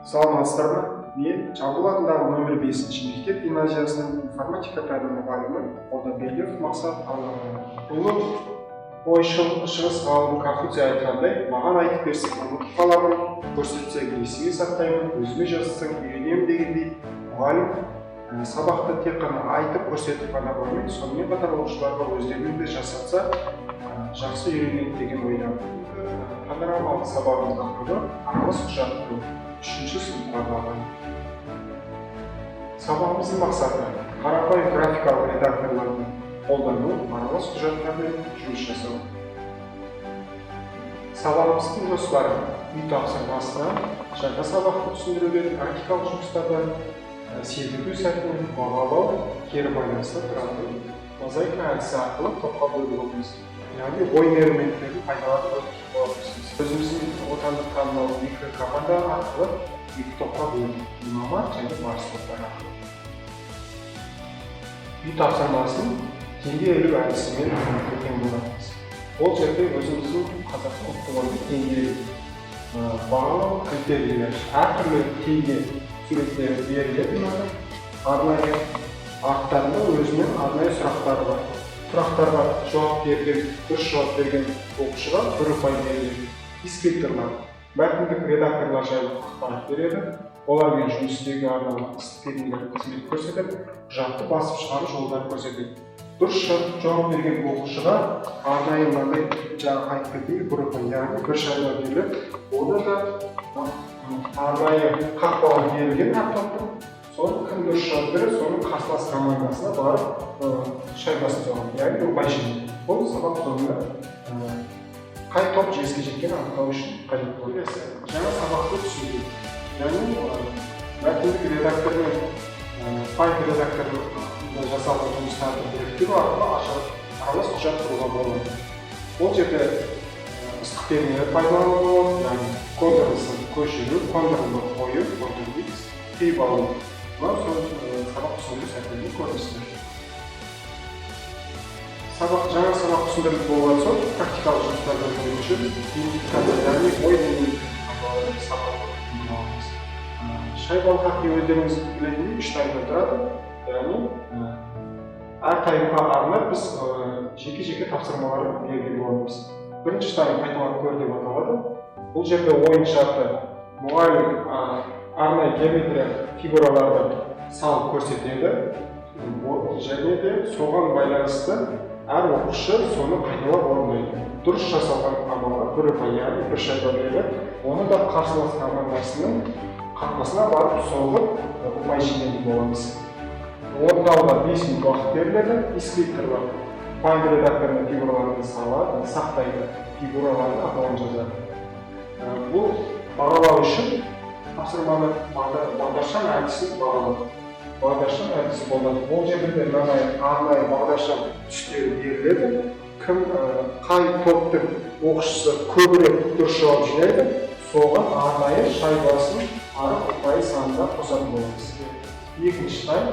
Саламатсыздар ма? Мен Жамбыл атындағы нөмір 5-ші мектеп гимназиясының информатика пәні мұғалімі Молдабергенов Мақсат Ағамов. Бұл шығыс ғалым Конфуций айтқандай, маған айтып берсең ұмытып қаламын, көрсетсең есіңе сақтаймын, өзіме жазсаң үйренемін дегендей, мұғалім сабақты тек қана айтып көрсетіп қана қоймай, сонымен қатар оқушыларға өздерінің де жасатса, жақсы үйренеді деген ойдамын. Панорамалық сабағымыз тақырыбы аралас құжаттау 3-ші сыныпқа арналған. Сабағымыздың мақсаты қарапайым графикалық редакторларды қолдану, аралас құжаттармен жұмыс жасау. Сабағымыздың жоспары үй тапсырмасынан жаңа сабақты түсіндіруден практикалық жұмыстардан серпілу сәтінен бағалау, кері байланысты тұратын мозаика әдісі арқылы топқа бөлуіміз. Яғни ой элементтерін пайдаланып өтіп боламыз. Өзіміздің отандық танымал екі команда арқылы екі топқа бөлініп, имамат және барыс топтар арқылы. Үй тапсырмасын теңге ілу әдісімен өткен боламыз. Ол жерде өзіміздің қазақтың ұлттық ойды теңге бағалау критерийлер, әртүрлі теңге суреттері беріледі. Арнайы арттарында өзінің арнайы сұрақтары бар. Сұрақтарға жауап берген, дұрыс жауап берген оқушыға 1 ұпай беріледі. Инспекторлар, мәтіндік редакторлар жайлы ақпарат береді. Олармен жұмыс істеуге арналған стипендиялар қызмет көрсетіп, құжатты басып шығару жолдарын көрсетеді. Дұрыс жауап берген оқушыға арнайы мынандай жаңа айтып кеткен 1 ұпай, яғни 1 шайба беріліп, оны да арнайы қақпаға берілген автоматтың соны кім дұрыс жауап береді, соның қарсылас командасына барып шайбасын соғады, яғни ұпай жинайды. Бұл сабақ соңында қай топ жеңіске жеткенін анықтау үшін қажет болып есептеледі. Жаңа сабақты түсіндіру, яғни мәтіндік редактор мен файл редакторында жасалған жұмыстарды біріктіру арқылы аралас құжат құруға болады. Ол жерде ыстық терминдер пайдалануға болады, яғни контурлысын көшіру, контурлы қою, контурлы X, түйіп алу. Бұлар сабақ түсіндіру сәтінде көріністер. Жаңа сабақ түсіндіріліп болған соң, практикалық жұмыстардан көру үшін яғни ой элементтерін сабақ аламыз. Шайбалы хоккей өздеріңіз білетіндей 3 таймнан тұрады. Яғни әр таймға арнап біз жеке-жеке тапсырмалар берген боламыз. Бірінші тайм қайталап көр деп аталады. Бұл жерде ойын шарты мұғалім арнайы геометрия фигураларды салып көрсетеді. Және де соған байланысты әр оқушы соны қайталап орындайды. Дұрыс жасалған амалға 1 ұпай, яғни 1 шайба беріліп, оны да қарсылас командасының қақпасына барып соғып ұпай жинайтын боламыз. Орындауға 5 минут уақыт беріледі. Инспекторлар файл редакторының фигураларын салады, сақтайды, фигуралардың атауын жазады. Бұл бағалау үшін тапсырманы бағдаршам әдісін бағалау. Бағдаршам әдісі болады. Ол жерде арнайы бағдаршам түстері беріледі. Кім қай топтың оқушысы көбірек дұрыс жауап жинайды, соған арнайы шайбасын арып ұпай санында қосатын боламыз. Екінші тайм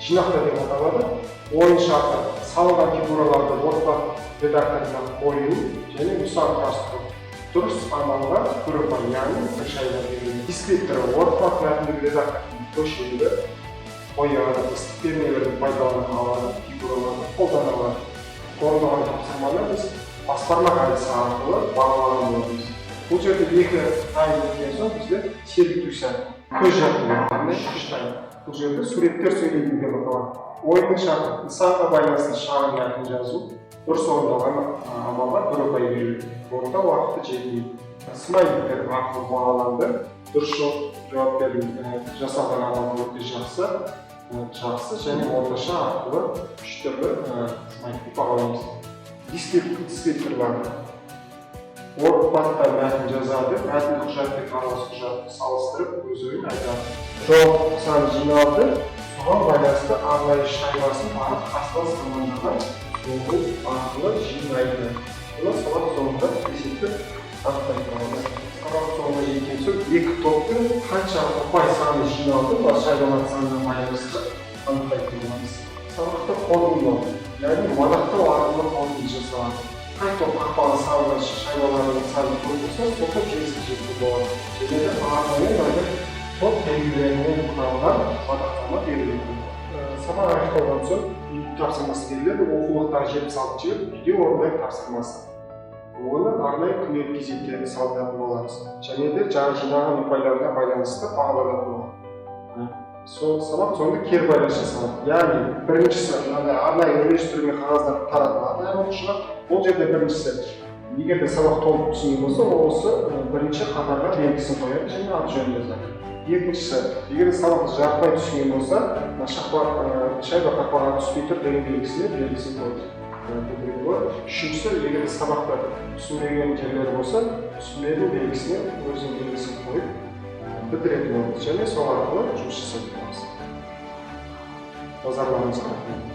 жинақта деп аталады. Ойын шарты салынған фигураларды ортақ редакторына қою және нұсқан құрастыру. Дұрыс амалға 1 ұпай, яғни 1 шайба беріледі. Инспекторы ортақ мәтіндік редакторын көшіреді, қояды, ыстық терминдерді пайдалана алады, фигураларды қолдана алады. Орындалған тапсырманы біз басқармақ әдісі арқылы бағалаған боламыз. Бұл жерде 2 тайм өткен соң бізде серіктеу сәті, көз жаттығу, яғни 3 тайм. Бұл жерде суреттер сөйлейтін деп аталады. Ойынның шарты, нысанға байланысты шағын мәтін жазу, дұрыс орындалған амалға 1 ұпай беріледі. Орында уақыты жетпейді. Смайликтер арқылы бағаланды, дұрыс жауап беру жасалған амал өте жақсы және орташа арқылы 3 түрлі смайликті бағаламыз. Инспекторлар ортпатта мәтін жазады, мәтін құжатпен аралас құжатты салыстырып өз ойын айтады. Жауап саны жиналды, соған байланысты арнайы шайбасын арып қарсылас командаға соғу арқылы жинайды. Бұны сабақ соңында есептеп анықтайды. Сабақ соңына жеткен соң 2 топтың қанша ұпай саны жиналды, шайбалар санына байланысты анықтайтын боламыз. Сабақты қорытындылау, яғни мадақтау арқылы қорытынды жасалады. Қай топ қақпаға салынған шайбалардың саны көп болса, сол топ жеңіске жеткен болады. Және де арнайы белгілеріне құралған мадақтама беріледі. Сабақ аяқталған соң үй тапсырмасы беріледі. Оқулықтағы 76 үйде орындайтын тапсырмасы. Оны арнайы күнделік кезектерді салынатын боламыз. Және де жаңа жинаған ұпайларына байланысты бағаланатын болады. Сол сабақ соңында кері байланыс жасалады. Яғни біріншісі арнайы үйлестірілген қағаздарды таратылады әр оқушыға. Ол жерде біріншісі егер де сабақ толық түсінген болса, осы бірінші қатарға белгісін қояды және аты жөнін жазады. Екіншісі, егер де сабақ жартылай түсінген болса, шайба қақпаға түспей тұр деген белгісін қояды. Үшіншісі, егер де сабақты түсінбеген жерлер болса, түсінбеген белгісіне өзінің белгісін қойып бітіретін болады және сол арқылы жұмыс жасайтын боламыз. Назарларыңызға рахмет.